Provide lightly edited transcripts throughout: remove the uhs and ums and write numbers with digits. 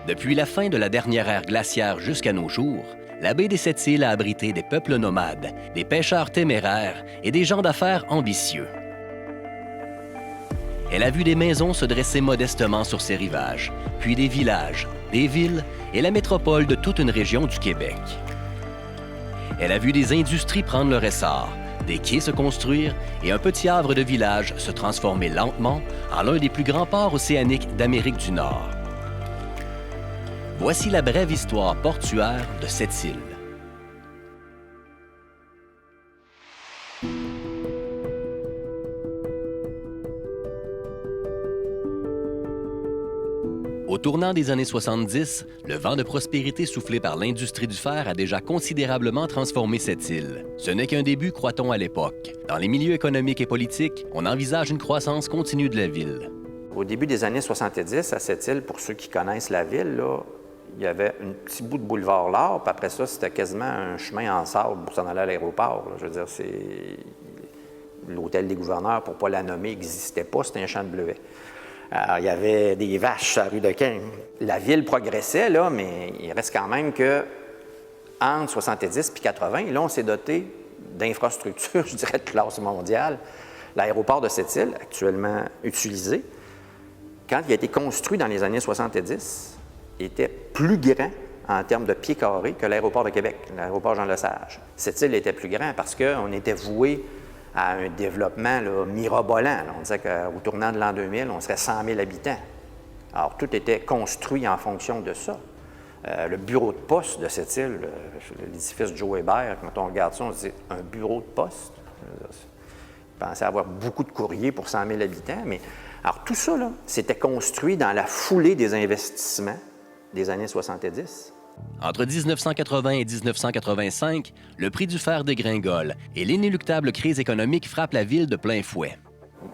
Depuis la fin de la dernière ère glaciaire jusqu'à nos jours, la baie des Sept-Îles a abrité des peuples nomades, des pêcheurs téméraires et des gens d'affaires ambitieux. Elle a vu des maisons se dresser modestement sur ses rivages, puis des villages, des villes et la métropole de toute une région du Québec. Elle a vu des industries prendre leur essor, des quais se construire et un petit havre de village se transformer lentement en l'un des plus grands ports océaniques d'Amérique du Nord. Voici la brève histoire portuaire de Sept-Îles. Au tournant des années 70, le vent de prospérité soufflé par l'industrie du fer a déjà considérablement transformé cette île. Ce n'est qu'un début, croit-on, à l'époque. Dans les milieux économiques et politiques, on envisage une croissance continue de la ville. Au début des années 70, à cette île, pour ceux qui connaissent la ville, là, il y avait un petit bout de boulevard L'Or, puis après ça, c'était quasiment un chemin en sable pour s'en aller à l'aéroport. Je veux dire, l'hôtel des gouverneurs, pour ne pas la nommer, n'existait pas, c'était un champ de bleuets. Alors, il y avait des vaches à la rue de Quin. La ville progressait, là, mais il reste quand même que entre 70 et 80, là, on s'est doté d'infrastructures, je dirais, de classe mondiale. L'aéroport de cette île, actuellement utilisé, quand il a été construit dans les années 70, était plus grand en termes de pieds carrés que l'aéroport de Québec, l'aéroport Jean-Lesage. Cette île était plus grand parce qu'on était voué à un développement là, mirobolant. Là. On disait qu'au tournant de l'an 2000, on serait 100 000 habitants. Alors, tout était construit en fonction de ça. Le bureau de poste de cette île, l'édifice Joe Hébert, quand on regarde ça, on se dit un bureau de poste. Je pensais avoir beaucoup de courriers pour 100 000 habitants, mais alors tout ça, là, c'était construit dans la foulée des investissements des années 70. Entre 1980 et 1985, le prix du fer dégringole et l'inéluctable crise économique frappe la ville de plein fouet.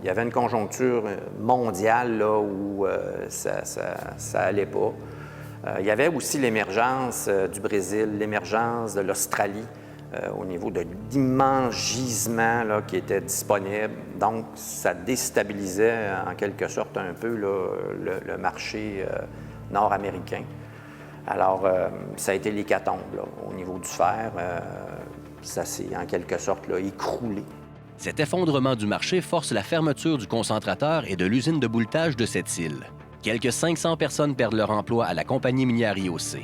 Il y avait une conjoncture mondiale là, où ça allait pas. Il y avait aussi l'émergence du Brésil, l'émergence de l'Australie au niveau d'immenses gisements là, qui étaient disponibles. Donc, ça déstabilisait en quelque sorte un peu là, le marché nord-américain. Alors, ça a été l'hécatombe là, au niveau du fer. Ça s'est en quelque sorte là, écroulé. Cet effondrement du marché force la fermeture du concentrateur et de l'usine de bouletage de cette île. Quelques 500 personnes perdent leur emploi à la compagnie minière IOC.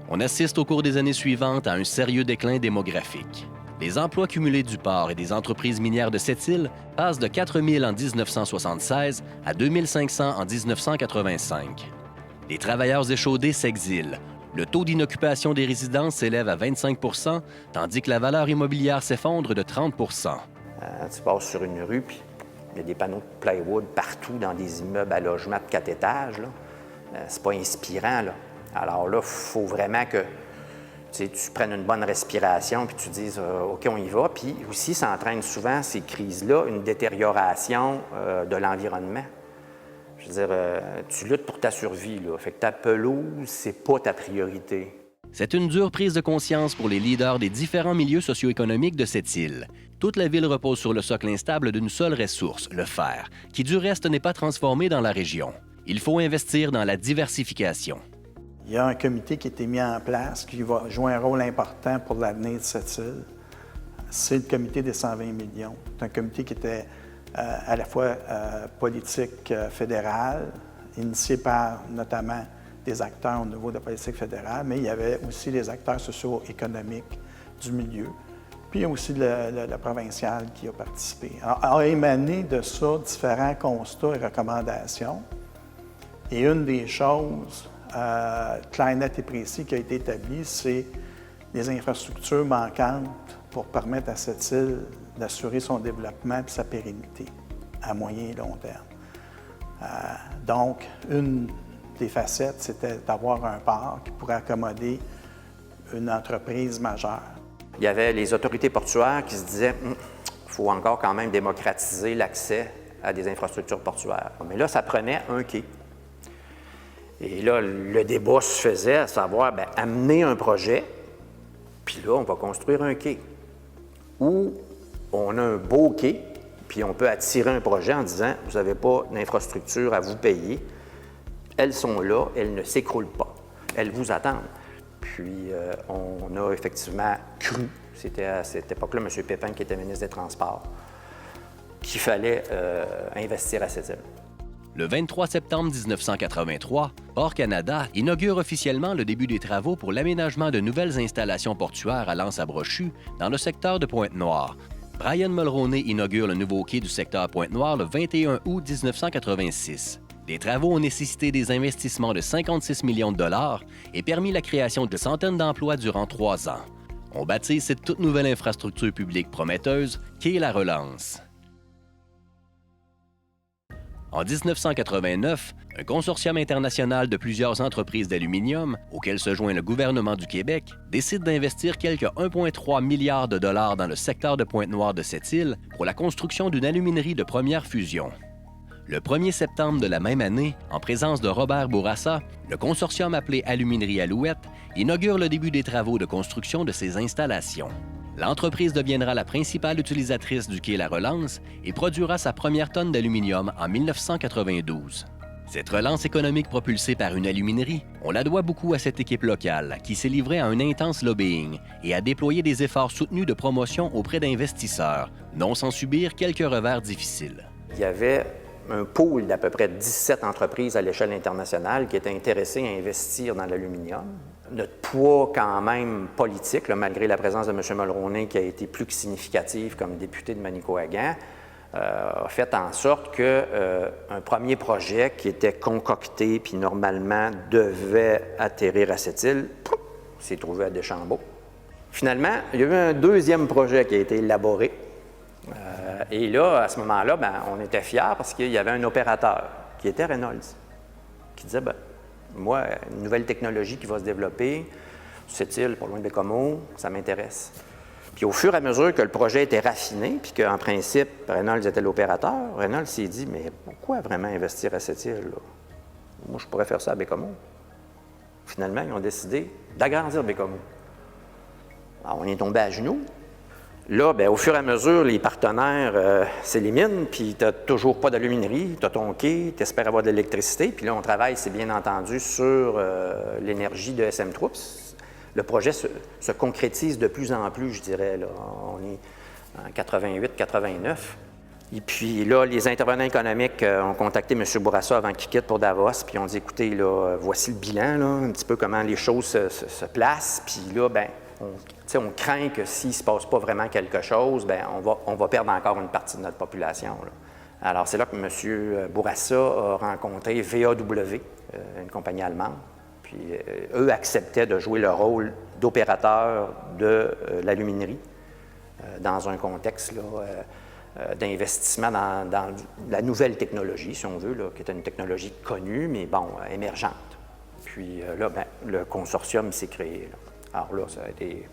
On assiste au cours des années suivantes à un sérieux déclin démographique. Les emplois cumulés du port et des entreprises minières de cette île passent de 4 000 en 1976 à 2 500 en 1985. Les travailleurs échaudés s'exilent. Le taux d'inoccupation des résidences s'élève à 25 % tandis que la valeur immobilière s'effondre de 30 %. Tu passes sur une rue, puis il y a des panneaux de plywood partout dans des immeubles à logement de 4 étages. C'est pas inspirant, là. Alors là, il faut vraiment que tu prennes une bonne respiration puis tu dises OK, on y va. Puis aussi, ça entraîne souvent, ces crises-là, une détérioration de l'environnement. Je veux dire, tu luttes pour ta survie, là. Fait que ta pelouse, c'est pas ta priorité. C'est une dure prise de conscience pour les leaders des différents milieux socio-économiques de cette île. Toute la ville repose sur le socle instable d'une seule ressource, le fer, qui du reste n'est pas transformé dans la région. Il faut investir dans la diversification. Il y a un comité qui a été mis en place qui va jouer un rôle important pour l'avenir de cette île. C'est le comité des 120 millions. C'est un comité qui était à la fois politique fédérale, initié par notamment des acteurs au niveau de la politique fédérale, mais il y avait aussi les acteurs socio-économiques du milieu. Puis il y a aussi le provincial qui a participé. Alors, a émané de ça différents constats et recommandations. Et une des choses claires, nettes et précises qui a été établie, c'est les infrastructures manquantes pour permettre à cette île d'assurer son développement et sa pérennité à moyen et long terme. Donc, une des facettes, c'était d'avoir un port qui pourrait accommoder une entreprise majeure. Il y avait les autorités portuaires qui se disaient il faut encore quand même démocratiser l'accès à des infrastructures portuaires. Mais là, ça prenait un quai. Et là, le débat se faisait à savoir, bien, amener un projet, puis là, on va construire un quai. Ou on a un beau quai, puis on peut attirer un projet en disant, vous n'avez pas d'infrastructure à vous payer, elles sont là, elles ne s'écroulent pas. elles vous attendent. Puis, on a effectivement cru, c'était à cette époque-là M. Pépin qui était ministre des Transports, qu'il fallait investir à cette île. Le 23 septembre 1983, Port Canada inaugure officiellement le début des travaux pour l'aménagement de nouvelles installations portuaires à l'Anse-à-Brochu dans le secteur de Pointe-Noire. Brian Mulroney inaugure le nouveau quai du secteur Pointe-Noire le 21 août 1986. Les travaux ont nécessité des investissements de 56 millions de dollars et permis la création de centaines d'emplois durant 3 ans. On baptise cette toute nouvelle infrastructure publique prometteuse Quai La Relance. En 1989, un consortium international de plusieurs entreprises d'aluminium, auquel se joint le gouvernement du Québec, décide d'investir quelques 1,3 milliards de dollars dans le secteur de Pointe-Noire de cette île pour la construction d'une aluminerie de première fusion. Le 1er septembre de la même année, en présence de Robert Bourassa, le consortium appelé Aluminerie Alouette inaugure le début des travaux de construction de ces installations. L'entreprise deviendra la principale utilisatrice du quai La Relance et produira sa première tonne d'aluminium en 1992. Cette relance économique propulsée par une aluminerie, on la doit beaucoup à cette équipe locale qui s'est livrée à un intense lobbying et a déployé des efforts soutenus de promotion auprès d'investisseurs, non sans subir quelques revers difficiles. Il y avait un pool d'à peu près 17 entreprises à l'échelle internationale qui étaient intéressées à investir dans l'aluminium. Notre poids quand même politique, là, malgré la présence de M. Mulroney qui a été plus que significative comme député de Manicouagan, a fait en sorte qu'un premier projet qui était concocté puis normalement devait atterrir à cette île, s'est trouvé à Deschambault. Finalement, il y a eu un deuxième projet qui a été élaboré. Et là, à ce moment-là, on était fiers parce qu'il y avait un opérateur qui était Reynolds, qui disait, moi, une nouvelle technologie qui va se développer, cette île, pas loin de Bécomo, ça m'intéresse. Puis au fur et à mesure que le projet était raffiné, puis qu'en principe, Reynolds était l'opérateur, Reynolds s'est dit, mais pourquoi vraiment investir à cette île? Là? Moi, je pourrais faire ça à Bécomo. Finalement, ils ont décidé d'agrandir Bécomo. Alors, on est tombé à genoux. Là, au fur et à mesure, les partenaires s'éliminent, puis tu n'as toujours pas d'aluminerie, tu as ton quai, tu espères avoir de l'électricité, puis là, on travaille, c'est bien entendu, sur l'énergie de SM Troops. Le projet se concrétise de plus en plus, je dirais. Là. On est en 88-89. Et puis là, les intervenants économiques ont contacté M. Bourassa avant qu'il quitte pour Davos, puis ont dit, écoutez, là, voici le bilan, là, un petit peu comment les choses se placent, puis là, on craint que s'il ne se passe pas vraiment quelque chose, on va perdre encore une partie de notre population. Là. Alors, c'est là que M. Bourassa a rencontré VAW, une compagnie allemande. Puis, eux acceptaient de jouer le rôle d'opérateur de l'aluminerie dans un contexte d'investissement dans la nouvelle technologie, si on veut, là, qui est une technologie connue, mais émergente. Puis là, le consortium s'est créé. Là. Alors là, ça a été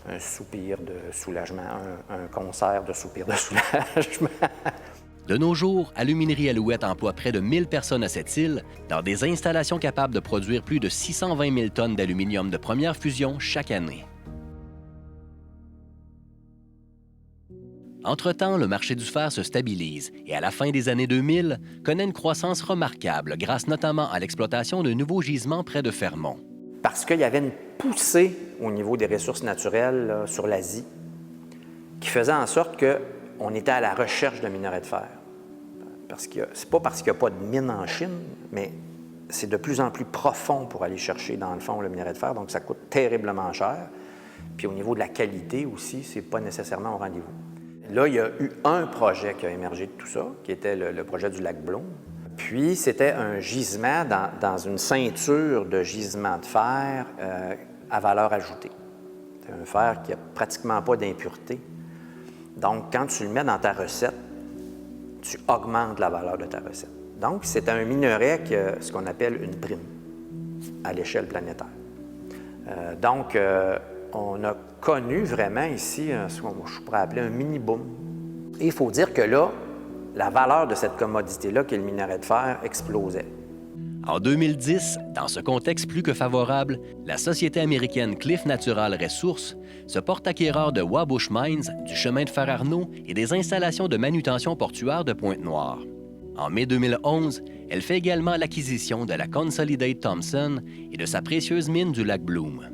un soupir de soulagement, un concert de soupirs de soulagement. De nos jours, Aluminerie Alouette emploie près de 1000 personnes à cette île dans des installations capables de produire plus de 620 000 tonnes d'aluminium de première fusion chaque année. Entre-temps, le marché du fer se stabilise et à la fin des années 2000, connaît une croissance remarquable grâce notamment à l'exploitation de nouveaux gisements près de Fermont. Parce qu'il y avait une poussée au niveau des ressources naturelles là, sur l'Asie qui faisait en sorte qu'on était à la recherche de minerais de fer. C'est pas parce qu'il n'y a pas de mine en Chine, mais c'est de plus en plus profond pour aller chercher, dans le fond, le minerai de fer, donc ça coûte terriblement cher. Puis au niveau de la qualité aussi, c'est pas nécessairement au rendez-vous. Là, il y a eu un projet qui a émergé de tout ça, qui était le projet du lac Blum. Puis, c'était un gisement dans une ceinture de gisements de fer à valeur ajoutée. C'est un fer qui n'a pratiquement pas d'impureté. Donc, quand tu le mets dans ta recette, tu augmentes la valeur de ta recette. Donc, c'est un minerai qui a ce qu'on appelle une prime à l'échelle planétaire. Donc, on a connu vraiment ici ce que je pourrais appeler un mini-boom. Et il faut dire que là, la valeur de cette commodité-là, qui est le minerai de fer, explosait. En 2010, dans ce contexte plus que favorable, la société américaine Cliff Natural Resources se porte acquéreur de Wabush Mines, du chemin de fer Arnaud et des installations de manutention portuaire de Pointe-Noire. En mai 2011, elle fait également l'acquisition de la Consolidated Thompson et de sa précieuse mine du lac Bloom.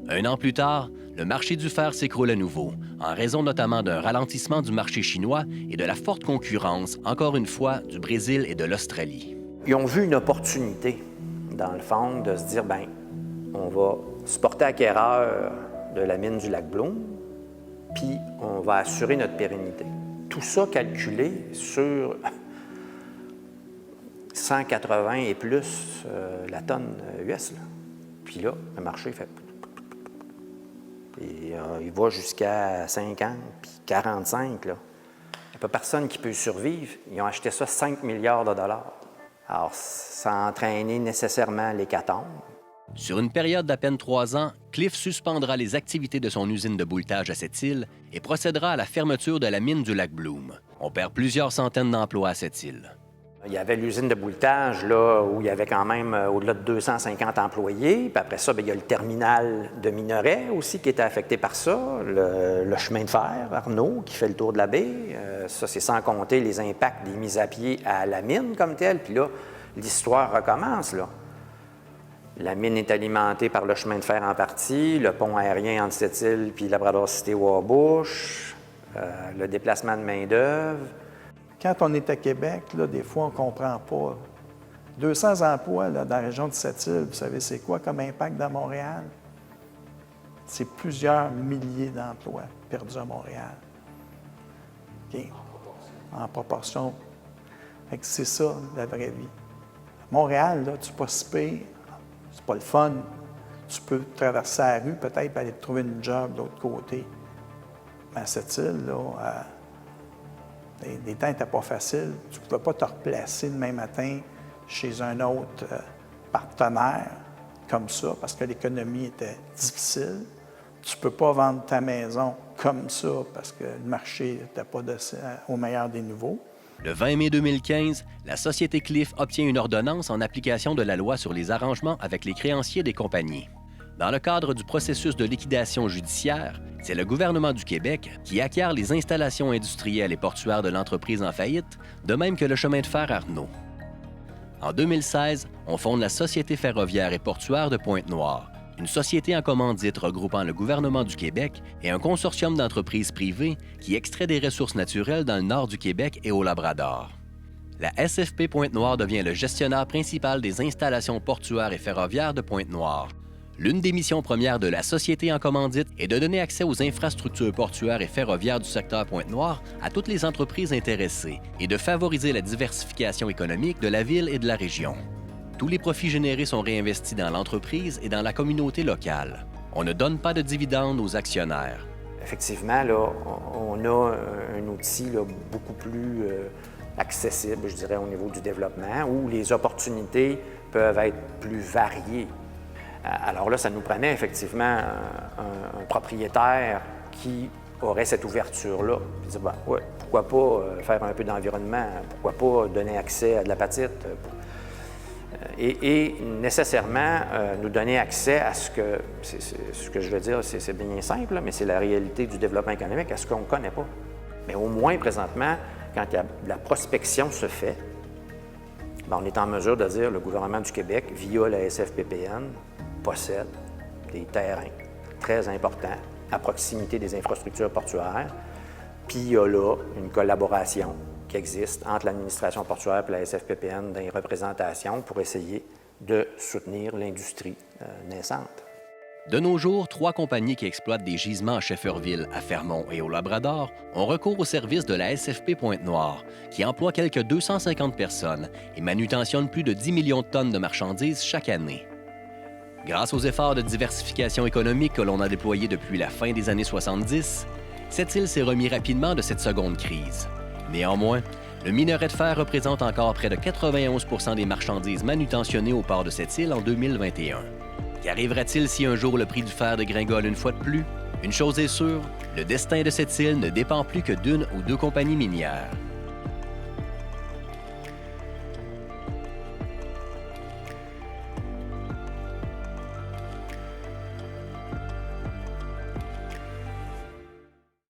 Un an plus tard, le marché du fer s'écroule à nouveau, en raison notamment d'un ralentissement du marché chinois et de la forte concurrence, encore une fois, du Brésil et de l'Australie. Ils ont vu une opportunité, dans le fond, de se dire, bien, on va se porter acquéreur de la mine du lac Bloom, puis on va assurer notre pérennité. Tout ça calculé sur 180 et plus la tonne US. Là. Puis là, le marché fait... Et, il va jusqu'à 50, puis 45. Là. Il n'y a pas personne qui peut survivre. Ils ont acheté ça 5 milliards de dollars. Alors, ça a entraîné nécessairement l'hécatombe. Sur une période d'à peine 3 ans, Cliff suspendra les activités de son usine de bouletage à cette île et procédera à la fermeture de la mine du lac Bloom. On perd plusieurs centaines d'emplois à cette île. Il y avait l'usine de bouletage, là, où il y avait quand même au-delà de 250 employés. Puis après ça, bien, il y a le terminal de minerais aussi qui était affecté par ça. Le chemin de fer, Arnaud, qui fait le tour de la baie. Ça, c'est sans compter les impacts des mises à pied à la mine comme telle. Puis là, l'histoire recommence, là. La mine est alimentée par le chemin de fer en partie, le pont aérien entre cette île puis Labrador-City-Wabush, le déplacement de main-d'œuvre. Quand on est à Québec, là, des fois, on ne comprend pas. 200 emplois là, dans la région de Sept-Îles, vous savez, c'est quoi comme impact dans Montréal? C'est plusieurs milliers d'emplois perdus à Montréal. Okay. En proportion. Fait que c'est ça, la vraie vie. Montréal, là, tu peux pas si pire, c'est pas le fun. Tu peux traverser la rue, peut-être, pour aller te trouver une job de l'autre côté. Mais à Sept-Îles, là, les temps n'étaient pas faciles. Tu ne pouvais pas te replacer demain matin chez un autre partenaire comme ça parce que l'économie était difficile. Tu ne peux pas vendre ta maison comme ça parce que le marché n'était pas au meilleur des niveaux. Le 20 mai 2015, la société Cliff obtient une ordonnance en application de la loi sur les arrangements avec les créanciers des compagnies. Dans le cadre du processus de liquidation judiciaire, c'est le gouvernement du Québec qui acquiert les installations industrielles et portuaires de l'entreprise en faillite, de même que le chemin de fer Arnaud. En 2016, on fonde la Société ferroviaire et portuaire de Pointe-Noire, une société en commandite regroupant le gouvernement du Québec et un consortium d'entreprises privées qui extrait des ressources naturelles dans le nord du Québec et au Labrador. La SFP Pointe-Noire devient le gestionnaire principal des installations portuaires et ferroviaires de Pointe-Noire. L'une des missions premières de la société en commandite est de donner accès aux infrastructures portuaires et ferroviaires du secteur Pointe-Noire à toutes les entreprises intéressées et de favoriser la diversification économique de la ville et de la région. Tous les profits générés sont réinvestis dans l'entreprise et dans la communauté locale. On ne donne pas de dividendes aux actionnaires. Effectivement, là, on a un outil là, beaucoup plus accessible, je dirais, au niveau du développement, où les opportunités peuvent être plus variées. Alors là, ça nous prenait effectivement un propriétaire qui aurait cette ouverture-là. Puis dire, ben, ouais, pourquoi pas faire un peu d'environnement, pourquoi pas donner accès à de l'apatite, et nécessairement nous donner accès à ce que je veux dire, c'est bien simple, mais c'est la réalité du développement économique, à ce qu'on ne connaît pas. Mais au moins, présentement, quand la prospection se fait, bien, on est en mesure de dire le gouvernement du Québec, via la SFPPN, possède des terrains très importants à proximité des infrastructures portuaires. Puis il y a là une collaboration qui existe entre l'administration portuaire et la SFPPN dans les représentations pour essayer de soutenir l'industrie naissante. De nos jours, 3 compagnies qui exploitent des gisements à Shefferville, à Fermont et au Labrador ont recours au service de la SFP Pointe-Noire, qui emploie quelques 250 personnes et manutentionne plus de 10 millions de tonnes de marchandises chaque année. Grâce aux efforts de diversification économique que l'on a déployés depuis la fin des années 70, cette île s'est remise rapidement de cette seconde crise. Néanmoins, le minerai de fer représente encore près de 91 % des marchandises manutentionnées au port de cette île en 2021. Qu'arrivera-t-il si un jour le prix du fer dégringole une fois de plus? Une chose est sûre, le destin de cette île ne dépend plus que d'une ou deux compagnies minières.